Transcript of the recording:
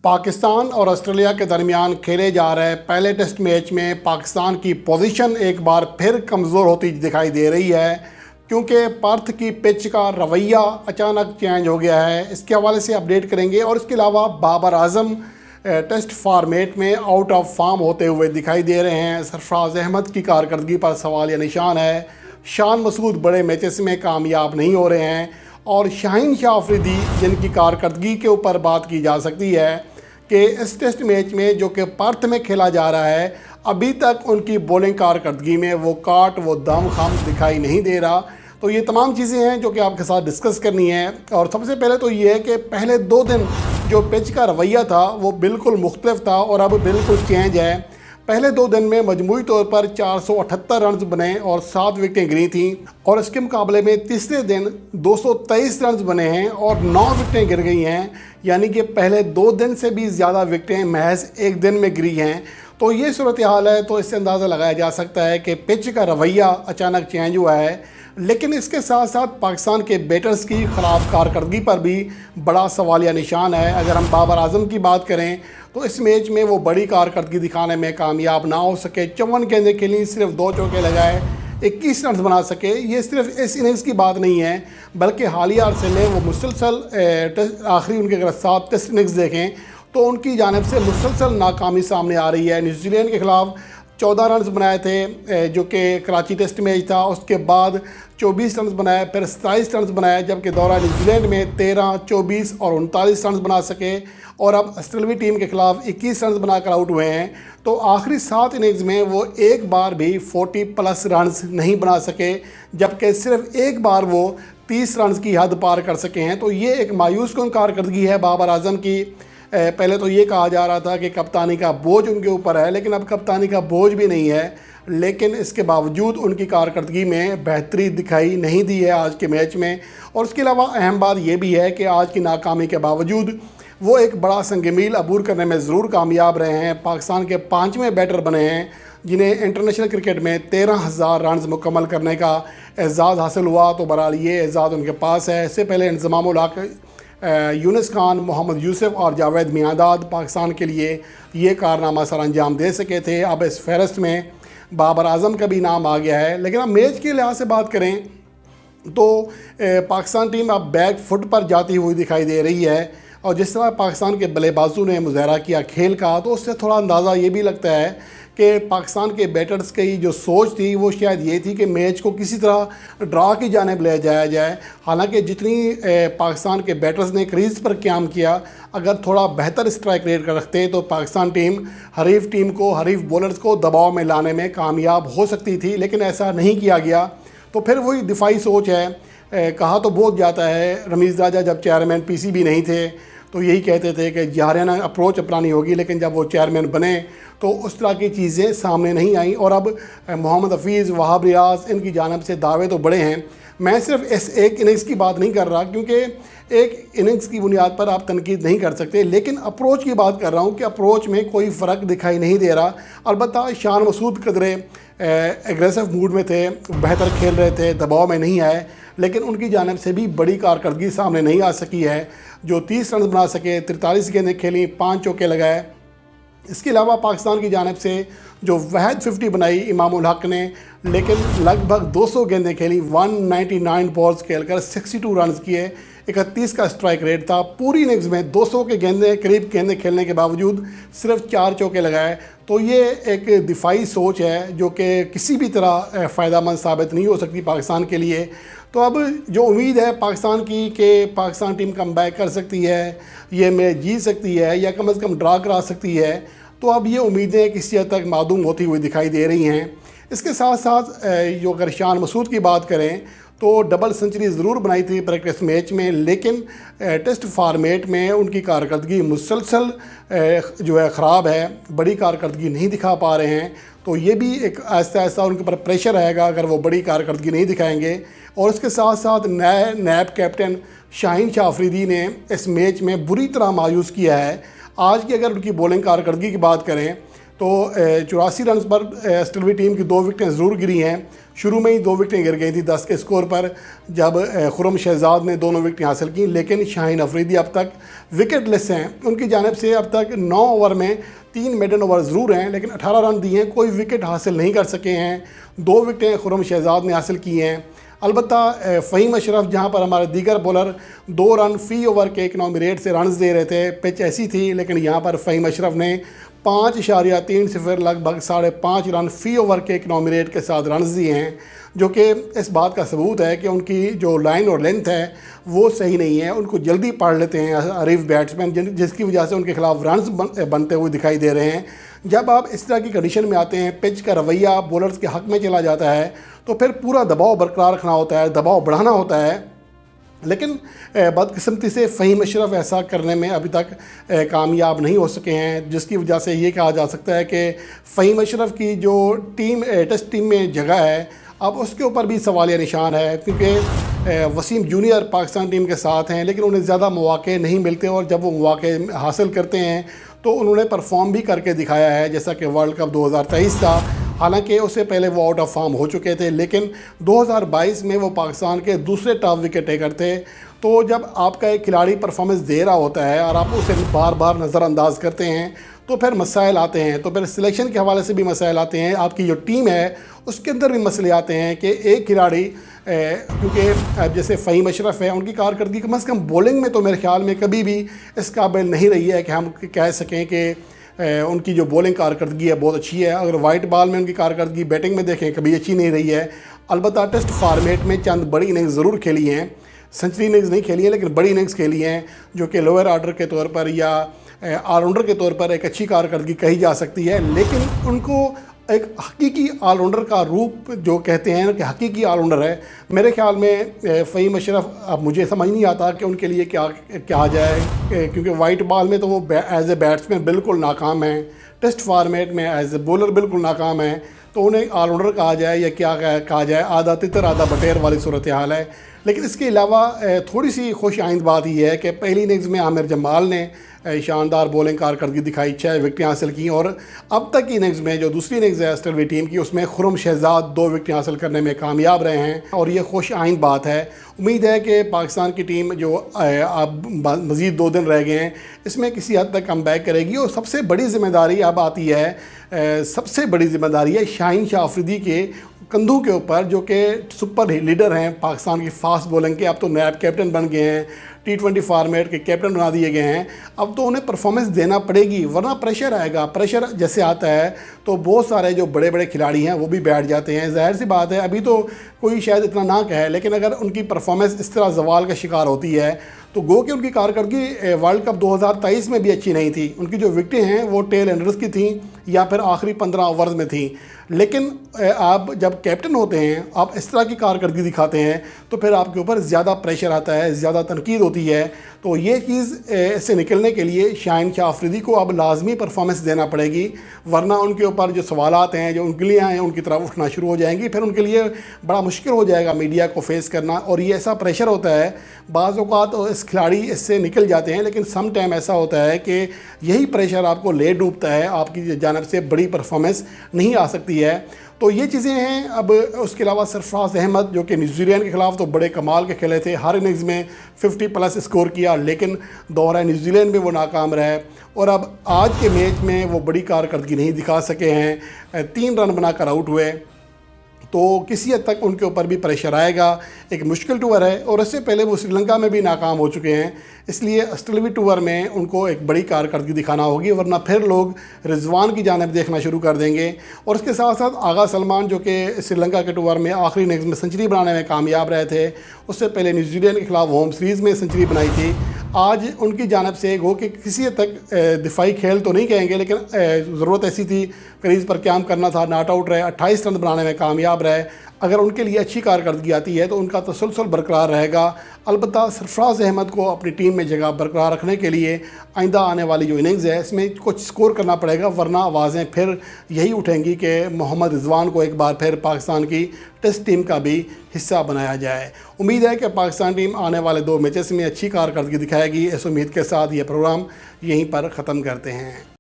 پاکستان اور آسٹریلیا کے درمیان کھیلے جا رہے پہلے ٹیسٹ میچ میں پاکستان کی پوزیشن ایک بار پھر کمزور ہوتی دکھائی دے رہی ہے، کیونکہ پرتھ کی پچ کا رویہ اچانک چینج ہو گیا ہے۔ اس کے حوالے سے اپڈیٹ کریں گے، اور اس کے علاوہ بابر اعظم ٹیسٹ فارمیٹ میں آؤٹ آف فارم ہوتے ہوئے دکھائی دے رہے ہیں۔ سرفراز احمد کی کارکردگی پر سوال یا نشان ہے۔ شان مسعود بڑے میچز میں کامیاب نہیں ہو رہے ہیں، اور شاہین شاہ افریدی جن کی کارکردگی کے اوپر بات کی جا سکتی ہے کہ اس ٹیسٹ میچ میں جو کہ پرتھ میں کھیلا جا رہا ہے، ابھی تک ان کی بولنگ کارکردگی میں وہ کاٹ وہ دم خم دکھائی نہیں دے رہا۔ تو یہ تمام چیزیں ہیں جو کہ آپ کے ساتھ ڈسکس کرنی ہے، اور سب سے پہلے تو یہ ہے کہ پہلے 2 دن جو پچ کا رویہ تھا وہ بالکل مختلف تھا اور اب بالکل چینج ہے۔ پہلے 2 دن میں مجموعی طور پر 478 رنز بنے اور 7 وکٹیں گری تھیں، اور اس کے مقابلے میں تیسرے دن 223 رنز بنے ہیں اور 9 وکٹیں گر گئی ہیں، یعنی کہ پہلے 2 دن سے بھی زیادہ وکٹیں محض ایک دن میں گری ہیں۔ تو یہ صورتحال ہے، تو اس سے اندازہ لگایا جا سکتا ہے کہ پچ کا رویہ اچانک چینج ہوا ہے، لیکن اس کے ساتھ ساتھ پاکستان کے بیٹرز کی خراب کارکردگی پر بھی بڑا سوالیہ نشان ہے۔ اگر ہم بابر اعظم کی بات کریں تو اس میچ میں وہ بڑی کارکردگی دکھانے میں کامیاب نہ ہو سکے۔ 54 گیندیں کھیلیں، صرف 2 چوکے لگائے، 21 رنز بنا سکے۔ یہ صرف اس اننگز کی بات نہیں ہے، بلکہ حالیہ عرصے میں وہ مسلسل آخری ان کے اگر 7 ٹیسٹ اننگز دیکھیں تو ان کی جانب سے مسلسل ناکامی سامنے آ رہی ہے۔ نیوزی لینڈ کے خلاف 14 رنز بنائے تھے جو کہ کراچی ٹیسٹ میچ تھا، اس کے بعد 24 رنز بنائے، پھر 27 رنز بنائے، جبکہ دورہ نیوزی لینڈ میں 13، 24 اور 39 رنز بنا سکے، اور اب آسٹریلوی ٹیم کے خلاف 21 رنز بنا کر آؤٹ ہوئے ہیں۔ تو آخری 7 اننگز میں وہ ایک بار بھی 40+ رنز نہیں بنا سکے، جبکہ صرف ایک بار وہ 30 رنز کی حد پار کر سکے ہیں۔ تو یہ ایک مایوس کن کارکردگی ہے بابر اعظم کی۔ پہلے تو یہ کہا جا رہا تھا کہ کپتانی کا بوجھ ان کے اوپر ہے، لیکن اب کپتانی کا بوجھ بھی نہیں ہے، لیکن اس کے باوجود ان کی کارکردگی میں بہتری دکھائی نہیں دی ہے آج کے میچ میں۔ اور اس کے علاوہ اہم بات یہ بھی ہے کہ آج کی ناکامی کے باوجود وہ ایک بڑا سنگ میل عبور کرنے میں ضرور کامیاب رہے ہیں۔ پاکستان کے 5ویں بیٹر بنے ہیں جنہیں انٹرنیشنل کرکٹ میں 13,000 رنز مکمل کرنے کا اعزاز حاصل ہوا، تو بہرحال یہ اعزاز ان کے پاس ہے۔ اس سے پہلے انضمام الحق، یونس خان، محمد یوسف اور جاوید میانداد پاکستان کے لیے یہ کارنامہ سر انجام دے سکے تھے۔ اب اس فہرست میں بابر اعظم کا بھی نام آ گیا ہے۔ لیکن اب میچ کے لحاظ سے بات کریں تو پاکستان ٹیم اب بیک فٹ پر جاتی ہوئی دکھائی دے رہی ہے، اور جس طرح پاکستان کے بلے بازوں نے مظاہرہ کیا کھیل کا، تو اس سے تھوڑا اندازہ یہ بھی لگتا ہے کہ پاکستان کے بیٹرز کی جو سوچ تھی وہ شاید یہ تھی کہ میچ کو کسی طرح ڈرا کی جانب لے جایا جائے۔ حالانکہ جتنی پاکستان کے بیٹرز نے کریز پر قیام کیا، اگر تھوڑا بہتر اسٹرائک ریٹ رکھتے تو پاکستان ٹیم حریف ٹیم کو، حریف بولرز کو دباؤ میں لانے میں کامیاب ہو سکتی تھی، لیکن ایسا نہیں کیا گیا۔ تو پھر وہی دفاعی سوچ ہے۔ کہا تو بہت جاتا ہے، رمیز راجہ جب چیئرمین PCB نہیں تھے تو یہی کہتے تھے کہ جارحانہ اپروچ اپنانی ہوگی، لیکن جب وہ چیئرمین بنے تو اس طرح کی چیزیں سامنے نہیں آئیں، اور اب محمد حفیظ، وہاب ریاض، ان کی جانب سے دعوے تو بڑے ہیں۔ میں صرف اس ایک اننگز کی بات نہیں کر رہا، کیونکہ ایک اننگز کی بنیاد پر آپ تنقید نہیں کر سکتے، لیکن اپروچ کی بات کر رہا ہوں کہ اپروچ میں کوئی فرق دکھائی نہیں دے رہا۔ البتہ شان مسعود قدرے ایگریسو موڈ میں تھے، بہتر کھیل رہے تھے، دباؤ میں نہیں آئے، لیکن ان کی جانب سے بھی بڑی کارکردگی سامنے نہیں آ سکی ہے۔ جو 30 رنز بنا سکے، 43 گیندیں کھیلیں، 5 چوکے لگائے۔ اس کے علاوہ پاکستان کی جانب سے جو واحد 50 بنائی امام الحق نے، لیکن لگ بھگ 200 گیندیں کھیلی، 199 بالز کھیل کر 62 رنز کیے، 31 کا اسٹرائک ریٹ تھا۔ پوری اننگز میں 200 کے قریب گیندیں کھیلنے کے باوجود صرف 4 چوکے لگائے۔ تو یہ ایک دفاعی سوچ ہے جو کہ کسی بھی طرح فائدہ مند ثابت نہیں ہو سکتی پاکستان کے لیے۔ تو اب جو امید ہے پاکستان کی کہ پاکستان ٹیم کم بیک کر سکتی ہے، یہ میچ جیت سکتی ہے یا کم از کم ڈرا کرا سکتی ہے، تو اب یہ امیدیں کسی حد تک معدوم ہوتی ہوئی دکھائی دے رہی ہیں۔ اس کے ساتھ ساتھ جو اگر شان مسعود کی بات کریں تو ڈبل سنچری ضرور بنائی تھی پریکٹس میچ میں، لیکن ٹیسٹ فارمیٹ میں ان کی کارکردگی مسلسل جو ہے خراب ہے، بڑی کارکردگی نہیں دکھا پا رہے ہیں۔ تو یہ بھی ایک آہستہ آہستہ ان کے اوپر پریشر رہے گا اگر وہ بڑی کارکردگی نہیں دکھائیں گے۔ اور اس کے ساتھ ساتھ نئے نیب کیپٹن شاہین شاہ افریدی نے اس میچ میں بری طرح مایوس کیا ہے۔ آج کی اگر ان کی بولنگ کارکردگی کی بات کریں تو 84 رنز پر اسٹلوی ٹیم کی 2 وکٹیں ضرور گری ہیں. شروع میں ہی 2 وکٹیں گر گئی تھیں 10 کے اسکور پر جب خرم شہزاد نے دونوں وکٹیں حاصل کیں, لیکن شاہین افریدی اب تک وکٹ لیس ہیں. ان کی جانب سے اب تک 9 اوور میں 3 میڈن اوور ضرور ہیں, لیکن 18 رن دیے ہیں, کوئی وکٹ حاصل نہیں کر سکے ہیں. 2 وکٹیں خرم شہزاد نے حاصل کی ہیں. البتہ فہیم اشرف جہاں پر ہمارے دیگر بولر 2 رن فی اوور کے اکنامی ریٹ سے رنز دے رہے تھے, پچ ایسی تھی, لیکن یہاں پر فہیم اشرف نے 5.30 لگ بھگ 5.5 رن فی اوور کے اکنامی ریٹ کے ساتھ رنز دیے ہیں, جو کہ اس بات کا ثبوت ہے کہ ان کی جو لائن اور لینتھ ہے وہ صحیح نہیں ہے. ان کو جلدی پاڑ لیتے ہیں حریف بیٹسمین, جس کی وجہ سے ان کے خلاف رنز بنتے ہوئے دکھائی دے رہے ہیں. جب آپ اس طرح کی کنڈیشن میں آتے ہیں, پچ کا رویہ بولرز کے حق میں چلا جاتا ہے, تو پھر پورا دباؤ برقرار رکھنا ہوتا ہے, دباؤ بڑھانا ہوتا ہے. لیکن بدقسمتی سے فہیم اشرف ایسا کرنے میں ابھی تک کامیاب نہیں ہو سکے ہیں, جس کی وجہ سے یہ کہا جا سکتا ہے کہ فہیم اشرف کی جو ٹیسٹ ٹیم میں جگہ ہے اب اس کے اوپر بھی سوالیہ نشان ہے, کیونکہ وسیم جونیئر پاکستان ٹیم کے ساتھ ہیں, لیکن انہیں زیادہ مواقع نہیں ملتے, اور جب وہ مواقع حاصل کرتے ہیں تو انہوں نے پرفارم بھی کر کے دکھایا ہے, جیسا کہ ورلڈ کپ 2023 تھا. حالانکہ اس سے پہلے وہ آؤٹ آف فارم ہو چکے تھے, لیکن 2022 میں وہ پاکستان کے دوسرے ٹاپ وکٹ ٹیکر تھے. تو جب آپ کا ایک کھلاڑی پرفارمنس دے رہا ہوتا ہے اور آپ اسے بار بار نظر انداز کرتے ہیں تو پھر مسائل آتے ہیں, تو پھر سلیکشن کے حوالے سے بھی مسائل آتے ہیں. آپ کی جو ٹیم ہے اس کے اندر بھی مسئلے آتے ہیں کہ ایک کھلاڑی, کیونکہ جیسے فہیم اشرف ہے, ان کی کارکردگی کم از کم بولنگ میں تو میرے خیال میں کبھی بھی اس قابل نہیں رہی ہے کہ ہم کہہ سکیں کہ ان کی جو بولنگ کارکردگی ہے بہت اچھی ہے. اگر وائٹ بال میں ان کی کارکردگی بیٹنگ میں دیکھیں کبھی اچھی نہیں رہی ہے. البتہ ٹیسٹ فارمیٹ میں چند بڑی اننگز ضرور کھیلی ہیں, سنچری اننگز نہیں کھیلی ہیں لیکن بڑی اننگز کھیلی ہیں, جو کہ لوئر آرڈر کے طور پر یا آل راؤنڈر کے طور پر ایک اچھی کارکردگی کہی جا سکتی ہے. لیکن ان کو ایک حقیقی آل راؤنڈر کا روپ جو کہتے ہیں کہ حقیقی آل راؤنڈر ہے, میرے خیال میں فہیم اشرف, اب مجھے سمجھ نہیں آتا کہ ان کے لیے کیا کہا جائے, کیونکہ وائٹ بال میں تو وہ ایز اے بیٹسمین بالکل ناکام ہیں, ٹیسٹ فارمیٹ میں ایز اے بولر بالکل ناکام ہیں, تو انہیں آل راؤنڈر کہا جائے یا کیا کہا جائے, آدھا تتر آدھا بٹیر والی صورتحال ہے. لیکن اس کے علاوہ تھوڑی سی خوش آئند بات یہ ہے کہ پہلی اننگز میں عامر جمال نے شاندار بولنگ کارکردگی دکھائی, 6 وکٹیں حاصل کیں, اور اب تک کی اننگز میں جو دوسری اننگز ہے اسٹلوی ٹیم کی, اس میں خرم شہزاد 2 وکٹیں حاصل کرنے میں کامیاب رہے ہیں, اور یہ خوش آئند بات ہے. امید ہے کہ پاکستان کی ٹیم جو اب مزید 2 دن رہ گئے ہیں اس میں کسی حد تک کم بیک کرے گی. اور سب سے بڑی ذمہ داری اب آتی ہے, سب سے بڑی ذمہ داری ہے شاہین شاہ افریدی کے کندھوں کے اوپر, جو کہ سپر لیڈر ہیں پاکستان کی فاسٹ بولنگ کے, اب تو نیب کیپٹن بن گئے ہیں, T20 فارمیٹ کے کیپٹن بنا دیے گئے ہیں. اب تو انہیں پرفارمنس دینا پڑے گی, ورنہ پریشر آئے گا. پریشر جیسے آتا ہے تو بہت سارے جو بڑے بڑے کھلاڑی ہیں وہ بھی بیٹھ جاتے ہیں. ظاہر سی بات ہے ابھی تو کوئی شاید اتنا نہ کہے, لیکن اگر ان کی پرفارمنس اس طرح زوال کا شکار ہوتی ہے تو گو کہ ان کی کارکردگی ورلڈ کپ 2023 میں بھی اچھی نہیں تھی. ان کی جو وکٹیں ہیں وہ ٹیل اینڈرز کی تھیں یا پھر آخری 15 اوورز میں تھیں. لیکن آپ جب کیپٹن ہوتے ہیں, آپ اس طرح کی کارکردگی دکھاتے ہیں تو پھر آپ کے اوپر زیادہ پریشر آتا ہے, زیادہ تنقید ہوتی ہے. تو یہ چیز اس سے نکلنے کے لیے شاہین شاہ افریدی کو اب لازمی پرفارمنس دینا پڑے گی, ورنہ ان کے اوپر جو سوالات ہیں جو انگلیاں ہیں ان کی طرف اٹھنا شروع ہو جائیں گی. پھر ان کے لیے بڑا مشکل ہو جائے گا میڈیا کو فیس کرنا, اور یہ ایسا پریشر ہوتا ہے بعض اوقات اس کھلاڑی اس سے نکل جاتے ہیں, لیکن سم ٹائم ایسا ہوتا ہے کہ یہی پریشر آپ کو لے ڈوبتا ہے, آپ کی جانب سے بڑی پرفارمنس نہیں آ سکتی ہے. تو یہ چیزیں ہیں. اب اس کے علاوہ سرفراز احمد جو کہ نیوزی لینڈ کے خلاف تو بڑے کمال کے کھیلے تھے, ہر اننگز میں 50+ اسکور کیا, لیکن دورہ نیوزی لینڈ میں وہ ناکام رہے, اور اب آج کے میچ میں وہ بڑی کارکردگی نہیں دکھا سکے ہیں, 3 رن بنا کر آؤٹ ہوئے. تو کسی حد تک ان کے اوپر بھی پریشر آئے گا. ایک مشکل ٹور ہے, اور اس سے پہلے وہ سری لنکا میں بھی ناکام ہو چکے ہیں, اس لیے اسٹلوی ٹور میں ان کو ایک بڑی کارکردگی دکھانا ہوگی, ورنہ پھر لوگ رضوان کی جانب دیکھنا شروع کر دیں گے. اور اس کے ساتھ ساتھ آغا سلمان جو کہ سری لنکا کے ٹور میں آخری اننگز میں سنچری بنانے میں کامیاب رہے تھے, اس سے پہلے نیوزی لینڈ کے خلاف ہوم سیریز میں سنچری بنائی تھی. آج ان کی جانب سے گو کہ کسی حد تک دفاعی کھیل تو نہیں کہیں گے, لیکن ضرورت ایسی تھی, کریز پر قیام کرنا تھا, ناٹ آؤٹ رہے, 28 رن بنانے میں کامیاب رہے. اگر ان کے لیے اچھی کارکردگی آتی ہے تو ان کا تسلسل برقرار رہے گا. البتہ سرفراز احمد کو اپنی ٹیم میں جگہ برقرار رکھنے کے لیے آئندہ آنے والی جو اننگز ہے اس میں کچھ سکور کرنا پڑے گا, ورنہ آوازیں پھر یہی اٹھیں گی کہ محمد رضوان کو ایک بار پھر پاکستان کی ٹیسٹ ٹیم کا بھی حصہ بنایا جائے. امید ہے کہ پاکستان ٹیم آنے والے 2 میچز میں اچھی کارکردگی دکھائے گی. اس امید کے ساتھ یہ پروگرام یہیں پر ختم کرتے ہیں.